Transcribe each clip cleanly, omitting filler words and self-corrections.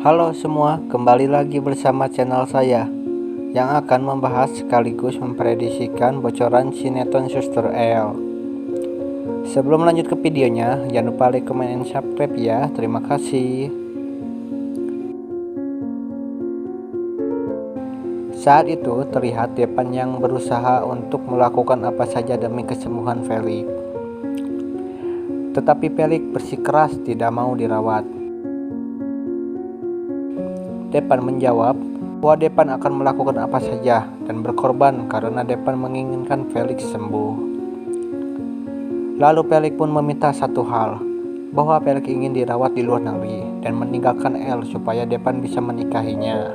Halo semua, kembali lagi bersama channel saya yang akan membahas sekaligus memprediksikan bocoran sinetron Suster L. Sebelum lanjut ke videonya, jangan lupa like, comment, and subscribe ya. Terima kasih. Saat itu terlihat Depan yang berusaha untuk melakukan apa saja demi kesembuhan Felix. Tetapi Felix bersikeras tidak mau dirawat. Depan menjawab bahwa Depan akan melakukan apa saja dan berkorban karena Depan menginginkan Felix sembuh. Lalu Felix pun meminta satu hal, bahwa Felix ingin dirawat di luar negeri dan meninggalkan El supaya Depan bisa menikahinya.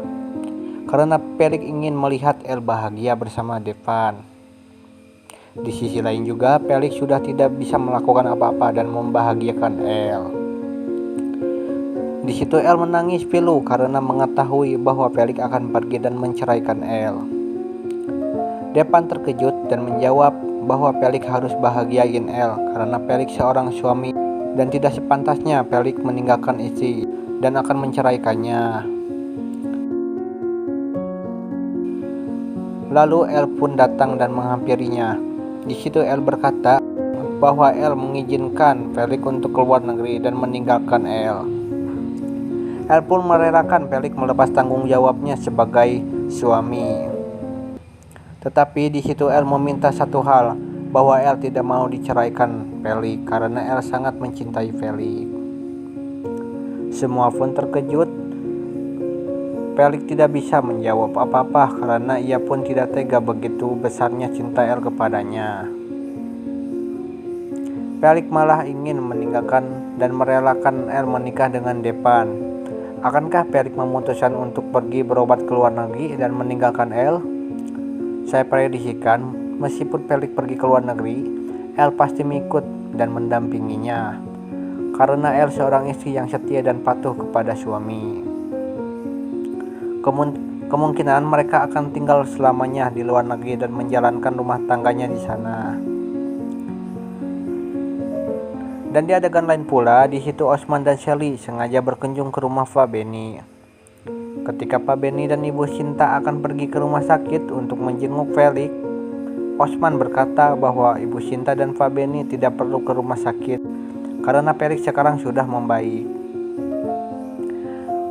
Karena Felix ingin melihat El bahagia bersama Depan. Di sisi lain juga Felix sudah tidak bisa melakukan apa-apa dan membahagiakan El. Di situ El menangis pilu karena mengetahui bahwa Felix akan pergi dan menceraikan El. Depan terkejut dan menjawab bahwa Felix harus bahagiain El karena Felix seorang suami dan tidak sepantasnya Felix meninggalkan istri dan akan menceraikannya. Lalu El pun datang dan menghampirinya. Di situ El berkata bahwa El mengizinkan Felix untuk keluar negeri dan meninggalkan El. El pun merelakan Felix melepas tanggung jawabnya sebagai suami. Tetapi di situ El meminta satu hal, bahwa El tidak mau diceraikan Felix karena El sangat mencintai Felix. Semua pun terkejut. Felix tidak bisa menjawab apa-apa karena ia pun tidak tega begitu besarnya cinta El kepadanya. Felix malah ingin meninggalkan dan merelakan El menikah dengan Depan. Akankah Felix memutuskan untuk pergi berobat ke luar negeri dan meninggalkan El? Saya prediksikan, meskipun Felix pergi ke luar negeri, El pasti mengikut dan mendampinginya. Karena El seorang istri yang setia dan patuh kepada suami. Kemungkinan mereka akan tinggal selamanya di luar negeri dan menjalankan rumah tangganya di sana. Dan di adegan lain pula, di situ Osman dan Shelly sengaja berkunjung ke rumah Pak Benny. Ketika Pak Benny dan Ibu Sinta akan pergi ke rumah sakit untuk menjenguk Felix, Osman berkata bahwa Ibu Sinta dan Pak Benny tidak perlu ke rumah sakit karena Felix sekarang sudah membaik.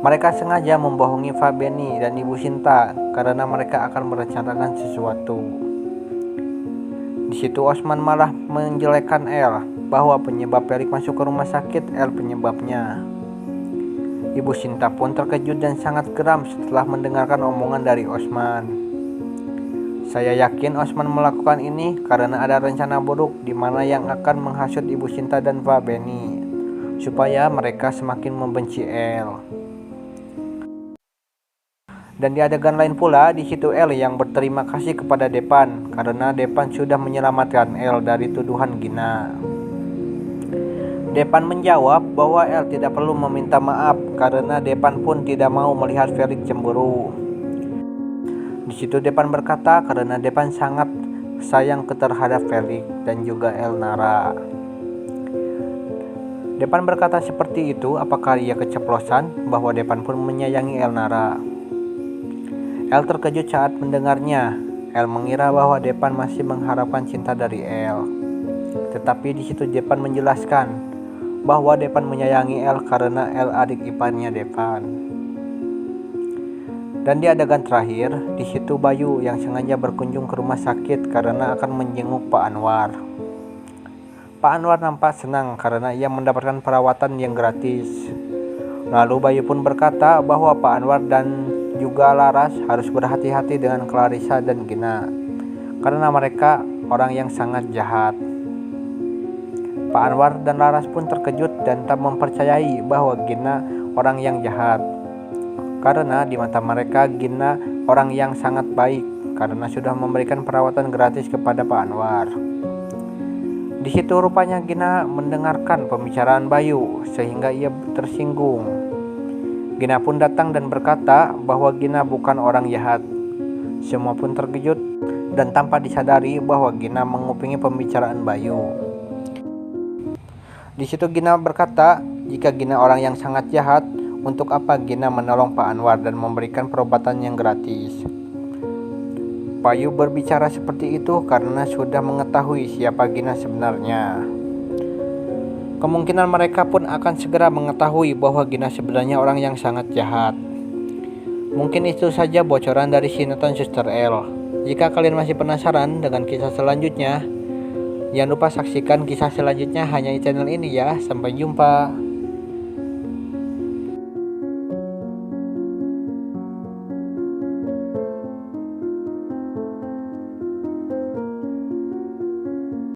Mereka sengaja membohongi Pak Benny dan Ibu Sinta karena mereka akan merencanakan sesuatu. Di situ Osman malah menjelekkan El, bahwa penyebab Felix masuk ke rumah sakit El penyebabnya. Ibu Sinta pun terkejut dan sangat geram setelah mendengarkan omongan dari Osman. Saya yakin Osman melakukan ini karena ada rencana buruk di mana yang akan menghasut Ibu Sinta dan Pak Benny supaya mereka semakin membenci El. Dan di adegan lain pula, di situ El yang berterima kasih kepada Depan karena Depan sudah menyelamatkan El dari tuduhan Gina. Depan menjawab bahwa El tidak perlu meminta maaf karena Depan pun tidak mau melihat Felix cemburu. Di situ Depan berkata karena Depan sangat sayang terhadap Felix dan juga El Nara. Depan berkata seperti itu, apakah ia keceplosan bahwa Depan pun menyayangi El Nara? El terkejut saat mendengarnya. El mengira bahwa Depan masih mengharapkan cinta dari El. Tetapi di situ Depan menjelaskan bahwa Depan menyayangi El karena El adik iparnya Depan. Dan di adegan terakhir, di situ Bayu yang sengaja berkunjung ke rumah sakit karena akan menjenguk Pak Anwar. Pak Anwar nampak senang karena ia mendapatkan perawatan yang gratis. Lalu Bayu pun berkata bahwa Pak Anwar dan juga Laras harus berhati-hati dengan Clarissa dan Gina karena mereka orang yang sangat jahat. Pak Anwar dan Laras pun terkejut dan tak mempercayai bahwa Gina orang yang jahat. Karena di mata mereka Gina orang yang sangat baik karena sudah memberikan perawatan gratis kepada Pak Anwar. Di situ rupanya Gina mendengarkan pembicaraan Bayu sehingga ia tersinggung. Gina pun datang dan berkata bahwa Gina bukan orang jahat. Semua pun terkejut dan tanpa disadari bahwa Gina mengupingi pembicaraan Bayu. Di situ Gina berkata Jika Gina orang yang sangat jahat, untuk apa Gina menolong Pak Anwar dan memberikan perobatan yang gratis? Bayu berbicara seperti itu karena sudah mengetahui siapa Gina sebenarnya. Kemungkinan mereka pun akan segera mengetahui bahwa Gina sebenarnya orang yang sangat jahat. Mungkin itu saja bocoran dari sinetron Suster L. Jika kalian masih penasaran dengan kisah selanjutnya, jangan lupa saksikan kisah selanjutnya hanya di channel ini ya. Sampai jumpa.